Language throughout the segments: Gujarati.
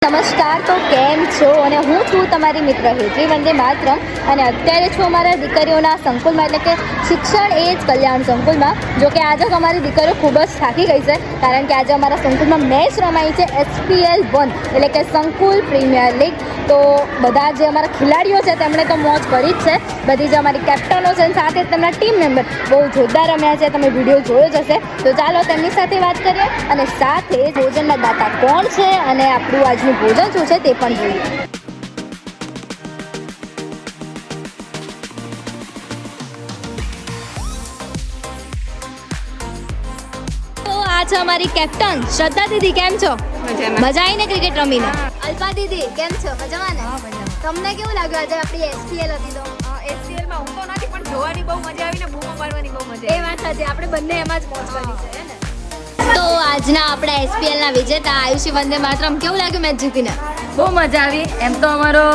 નમસ્કાર, તો કેમ છો? અને હું છું તમારી મિત્ર હેતવી વંદે માતરમ અને અત્યારે છું અમારા દીકરીઓના સંકુલમાં, એટલે કે શિક્ષણ એ જ કલ્યાણ સંકુલમાં. જો કે આજે અમારી દીકરીઓ ખૂબ જ થાકી ગઈ છે, કારણ કે આજે અમારા સંકુલમાં મેચ રમાઈ છે SPL 1 એટલે કે સંકુલ પ્રીમિયર લીગ. તો બધા જે અમારા ખેલાડીઓ છે તેમણે તો મોજ કરી જ છે. બધી જે અમારી કેપ્ટનો છે સાથે તેમના ટીમ મેમ્બર બહુ જોરદાર રમ્યા છે. તમે વિડીયો જોયો જ હશે. તો ચાલો તેમની સાથે વાત કરીએ અને સાથે ભોજનના દાતા કોણ છે અને આપણું આજનું ભોજન શું છે તે પણ જોઈએ. તો આ છે અમારી કેપ્ટન શ્રદ્ધા દીદી. કેમ છો? મજા આવી ને ક્રિકેટ રમીને? અલ્પા દીદી કેમ છો? મજામાં ને? તમને કેવું લાગ્યું આજે આપણી SPL હતી? તો SPL માં હું તો નથી, પણ જોવાની બહુ મજા આવી ને બૂમો પાડવાની બહુ મજા એ વાત સાચી, આપણે બંને એમાં જ મોજ કરી છે ને. તો આજના આપણા SPL ના વિજેતા આયુષી વંદે માતરમ, કેવું લાગ્યું મેચ જીતીને? બહુ મજા આવી. એમ તો અમારો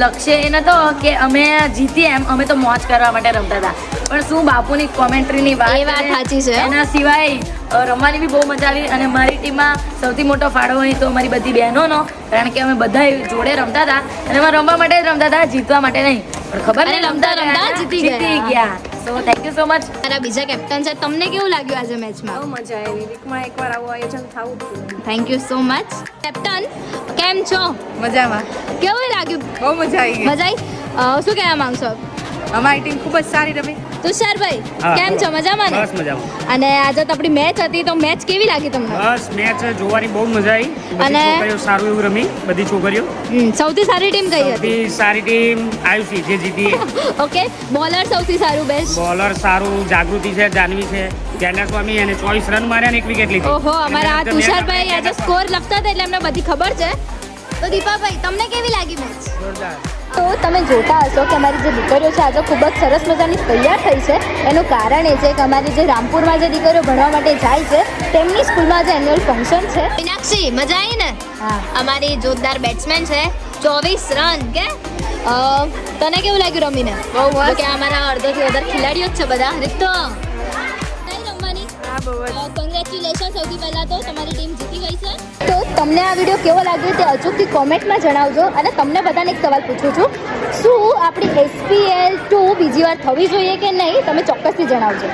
લક્ષ્ય એ નતો કે અમે જીતીએ, એમ અમે તો મોજ કરવા માટે રમતા હતા. પણ શું બાપુની કોમેન્ટ્રીની વાત, એ વાત સાચી છે. એના સિવાય રમવાની બી બહુ મજા આવી. અને મારી ટીમમાં સૌથી મોટો ફાળો હોય તો મારી બધી બહેનોનો, કારણ કે અમે બધા જોડે રમતા હતા અને એમાં રમવા માટે જ રમતા હતા, જીતવા માટે નહીં. પણ ખબર નહીં, રમતા રમતા જીતી ગયા. So thank you so much. મારા બીજા કેપ્ટન છે, તમને કેવું લાગ્યું આજે મેચમાં? બહુ મજા આવી. વીકમાં એકવાર આવું આયોજન થવું જ જોઈએ. Thank you so much. Captain કેમ છો? મજામાં. કેવું લાગ્યું? બહુ મજા આવી ગઈ. મજા આવી? શું કહેવા માંગશો? અમારી ટીમ ખૂબ જ સારી રમી. તુષારભાઈ કેમ છો? મજામાં ને? બસ મજામાં. અને આજે તો આપણી મેચ હતી, તો મેચ કેવી લાગી તમને? બસ મેચ જોવાની બહુ મજા આવી. બધી અને છોકરીઓ સારું એવું રમી. બધી છોકરીઓ સૌથી સારી ટીમ કઈ હતી? સૌથી સારી ટીમ આયુષી જે જીતી. ઓકે, બોલર સૌથી સારું બેસ્ટ? બોલર સારું જાગૃતિ છે, જાનવી છે, જ્ઞાના સ્વામી, અને 24 રન માર્યા અને 1 વિકેટ લીધી. ઓહો, અમારા આ તુષારભાઈ આજે સ્કોર લખતા હતા એટલે એમને બધી ખબર છે. તો દીપાભાઈ, તમને કેવી લાગી મેચ? જોરદાર. તો તમે જોતા હશો કે અમારી જે દીકરીઓ છે આજે ખૂબ જ સરસ મજાની તૈયાર થઈ છે. એનું કારણ એ છે કે અમારી જે રામપુરમાં જે દીકરીઓ ભણવા માટે જાય છે તેમની સ્કૂલમાં જે એન્યુઅલ ફંક્શન છે. મીનાક્ષી, મજા આવી ને? હા, અમારી જોરદાર બેટ્સમેન છે, 24 રન. કે તને કેવું લાગ્યું રમીને? બહુ મસ્ત. કે અમારા અડધોથી વધારે ખેલાડીઓ જ છે બધા. રીતો કઈ રમવાની? હા, બહુ જ. કોંગ્રેચ્યુલેશન. સૌથી પહેલા તો તમારી ટીમ જીતી ગઈ છે. તો તમને આ વિડીયો કેવો લાગ્યો તે અચૂકથી કોમેન્ટમાં જણાવજો. અને તમને બધાને એક સવાલ પૂછું છું, શું આપણી SPL 2 બીજી વાર થવી જોઈએ કે નહીં? તમે ચોક્કસથી જણાવજો.